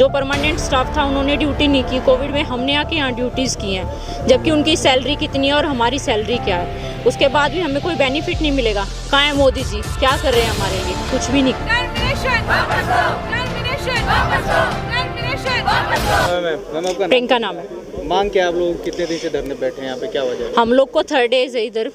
जो permanent staff था उन्होंने ड्यूटी नहीं की। कोविड में हमने आके यहाँ ड्यूटीज़ की हैं, जबकि उनकी सैलरी कितनी है और हमारी सैलरी क्या है। उसके बाद भी हमें कोई बेनिफिट नहीं मिलेगा। कहाँ है मोदी जी, क्या कर रहे हैं हमारे लिए? कुछ भी नहीं। प्रियंका नाम है। मांग क्या आप लोग कितने दिन से धरने बैठे हैं यहाँ पे, क्या वजह है? हम लोग को 3rd डेज है इधर।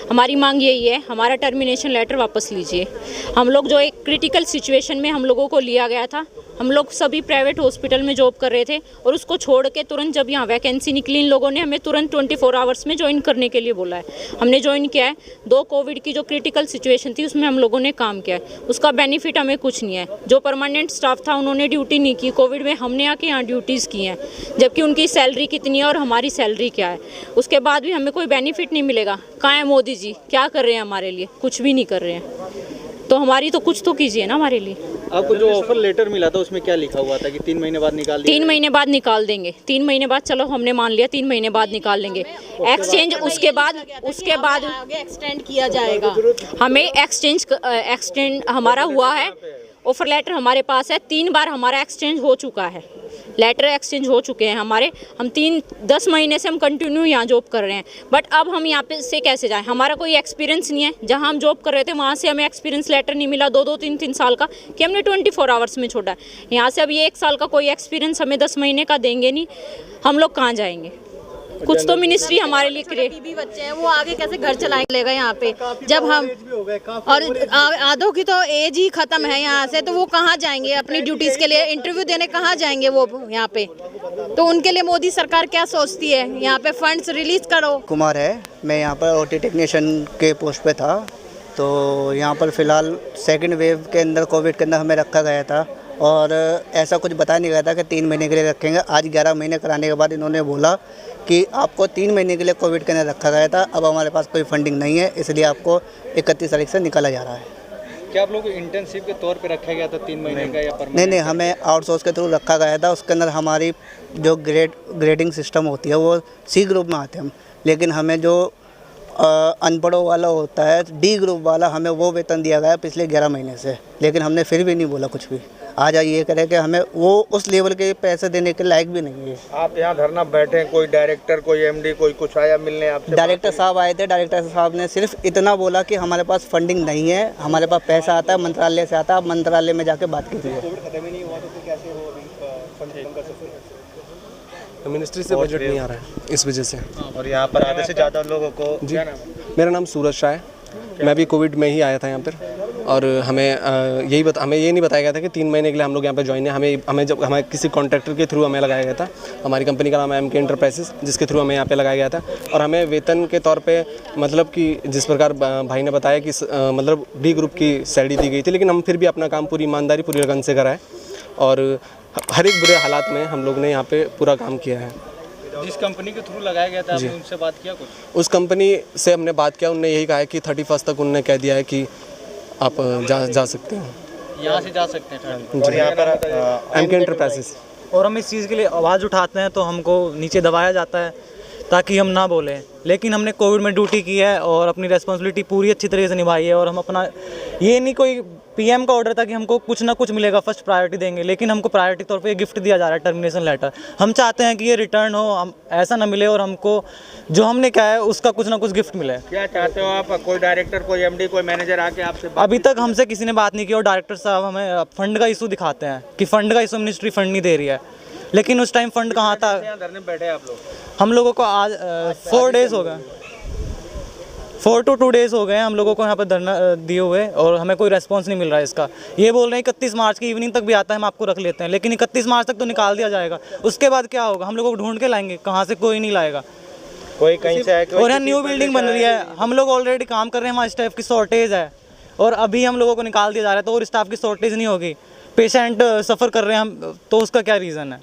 हमारी मांग यही है, हमारा टर्मिनेशन लेटर वापस लीजिए। हम लोग जो एक क्रिटिकल सिचुएशन में हम लोगों को लिया गया था, हम लोग सभी प्राइवेट हॉस्पिटल में जॉब कर रहे थे और उसको छोड़ के तुरंत जब यहाँ वैकेंसी निकली, इन लोगों ने हमें तुरंत 24 आवर्स में ज्वाइन करने के लिए बोला है। हमने ज्वाइन किया है। 2 कोविड की जो क्रिटिकल सिचुएशन थी उसमें हम लोगों ने काम किया है। उसका बेनिफिट हमें कुछ नहीं है। जो परमानेंट स्टाफ था उन्होंने ड्यूटी नहीं की। कोविड में हमने आके यहाँ ड्यूटीज़ की हैं, जबकि उनकी सैलरी कितनी है और हमारी सैलरी क्या है। उसके बाद भी हमें कोई बेनिफिट नहीं मिलेगा। कहाँ है मोदी जी, क्या कर रहे हैं हमारे लिए? कुछ भी नहीं कर रहे हैं। तो हमारी तो कुछ तो कीजिए ना हमारे लिए। आपको जो ऑफर लेटर मिला था उसमें क्या लिखा हुआ था कि 3 महीने बाद निकाल दिया? 3 महीने बाद निकाल देंगे। 3 महीने बाद, चलो हमने मान लिया 3 महीने बाद निकाल लेंगे। एक्सचेंज उसके बाद आगे एक्सटेंड किया जाएगा। हमें एक्सटेंड हमारा हुआ है। ऑफर लेटर हमारे पास है। 3 बार हमारा एक्सचेंज हो चुका है। लेटर एक्सचेंज हो चुके हैं हमारे। हम 10 महीने से हम कंटिन्यू यहाँ जॉब कर रहे हैं। बट अब हम यहाँ पे से कैसे जाएं? हमारा कोई एक्सपीरियंस नहीं है। जहाँ हम जॉब कर रहे थे वहाँ से हमें एक्सपीरियंस लेटर नहीं मिला 2-2, 3-3 साल का, कि हमने 24 आवर्स में छोड़ा है। यहाँ से अब ये 1 साल का कोई एक्सपीरियंस हमें 10 महीने का देंगे नहीं। हम लोग कहाँ जाएंगे? कुछ तो मिनिस्ट्री हमारे लिए क्रिएट। बीबी बच्चे हैं, वो आगे कैसे घर चलाएगा यहाँ पे? जब हम और आधों की तो एज ही खत्म है यहाँ से, तो वो कहाँ जाएंगे अपनी ड्यूटीज के लिए? इंटरव्यू देने कहाँ जाएंगे वो यहाँ पे? तो उनके लिए मोदी सरकार क्या सोचती है? यहाँ पे फंड्स रिलीज करो। कुमार है, मैं यहाँ पर ओटी टेक्नीशियन के पोस्ट पे था। तो यहाँ पर फ़िलहाल 2nd वेव के अंदर, कोविड के अंदर हमें रखा गया था और ऐसा कुछ बताया नहीं गया था कि 3 महीने के लिए रखेंगे। आज 11 महीने कराने के बाद इन्होंने बोला कि आपको 3 महीने के लिए कोविड के अंदर रखा गया था, अब हमारे पास कोई फंडिंग नहीं है, इसलिए आपको 31 तारीख से निकाला जा रहा है। क्या आप लोग को इंटर्नशिप के तौर पे रखा गया था 3 महीने का या परमानेंट? नहीं, हमें आउटसोर्स के थ्रू रखा गया था। उसके अंदर हमारी जो ग्रेडिंग सिस्टम होती है वो C ग्रुप में आते हैं हम, लेकिन हमें जो अनपढ़ों वाला होता है D ग्रुप वाला, हमें वो वेतन दिया गया है पिछले 11 महीने से, लेकिन हमने फिर भी नहीं बोला कुछ भी। आज ये करें कि हमें वो उस लेवल के पैसे देने के लायक भी नहीं है। आप यहाँ धरना बैठे, कोई डायरेक्टर, कोई MD, कोई कुछ आया मिलने आपसे? डायरेक्टर साहब आए थे। डायरेक्टर साहब ने सिर्फ इतना बोला कि हमारे पास फंडिंग नहीं है, हमारे पास पैसा आता है मंत्रालय से आता है, आप मंत्रालय में जाके बात कीजिए। मिनिस्ट्री से बजट नहीं आ रहा है, इस वजह से। और यहाँ पर आधे से ज़्यादा लोगों को जी, मेरा नाम सूरज शाह है। मैं भी कोविड में ही आया था यहाँ पर और हमें ये नहीं बताया गया था कि 3 महीने के लिए हम लोग यहाँ पे ज्वाइन है। हमें किसी कॉन्ट्रैक्टर के थ्रू हमें लगाया गया था। हमारी कंपनी का नाम है MK एंटरप्राइजेस, जिसके थ्रू हमें यहाँ पे लगाया गया था और हमें वेतन के तौर पे, मतलब कि जिस प्रकार भाई ने बताया कि मतलब D ग्रुप की सैलरी दी गई थी, लेकिन हम फिर भी अपना काम पूरी ईमानदारी, पूरी लगन से करा है और हर एक बुरे हालात में हम लोग ने यहाँ पे पूरा काम किया है। जिस कंपनी के थ्रू लगाया गया था, आपने उनसे बात किया कुछ? उस कंपनी से हमने बात किया, उनने यही कहा है कि 31 तक उन्होंने कह दिया है कि आप जा सकते हैं, यहाँ से जा सकते हैं। और यहाँ पर MK एंटरप्राइजेस। और हम इस चीज़ के लिए आवाज़ उठाते हैं तो हमको नीचे दबाया जाता है ताकि हम ना बोलें, लेकिन हमने कोविड में ड्यूटी की है और अपनी रिस्पॉन्सिबिलिटी पूरी अच्छी तरीके से निभाई है। और हम अपना, ये नहीं कोई PM का ऑर्डर था कि हमको कुछ ना कुछ मिलेगा, फर्स्ट प्रायोरिटी देंगे, लेकिन हमको प्रायोरिटी तौर पे ये गिफ्ट दिया जा रहा है, टर्मिनेशन लेटर। हम चाहते हैं कि ये रिटर्न हो, हम ऐसा ना मिले और हमको जो हमने कहा है उसका कुछ ना कुछ गिफ्ट मिले। क्या चाहते हो आप? कोई डायरेक्टर, कोई MD, कोई मैनेजर आके आपसे अभी तक हमसे किसी ने बात नहीं की और डायरेक्टर साहब हमें फंड का इशू दिखाते हैं कि फंड का इशू, मिनिस्ट्री फंड नहीं दे रही है, लेकिन उस टाइम फंड कहाँ था? धरने बैठे आप लोग? हम लोगों को आज 4 डेज़ हो गए, 4 to 2 डेज़ हो गए हैं हम लोगों को यहाँ पर धरना दिए हुए और हमें कोई रेस्पॉन्स नहीं मिल रहा है इसका। ये बोल रहे हैं 31 मार्च की इवनिंग तक भी आता है, हम आपको रख लेते हैं, लेकिन 31 मार्च तक तो निकाल दिया जाएगा। उसके बाद क्या होगा? हम लोगों को ढूंढ के लाएंगे, कहाँ से? कोई नहीं लाएगा। कोई कहीं से आएगा? और यहाँ न्यू बिल्डिंग बन रही है, हम लोग ऑलरेडी काम कर रहे हैं, हमारे स्टाफ की शॉर्टेज है और अभी हम लोगों को निकाल दिया जा रहा है, तो और स्टाफ की शॉर्टेज नहीं होगी, पेशेंट सफ़र कर रहे हैं हम, तो उसका क्या रीज़न है?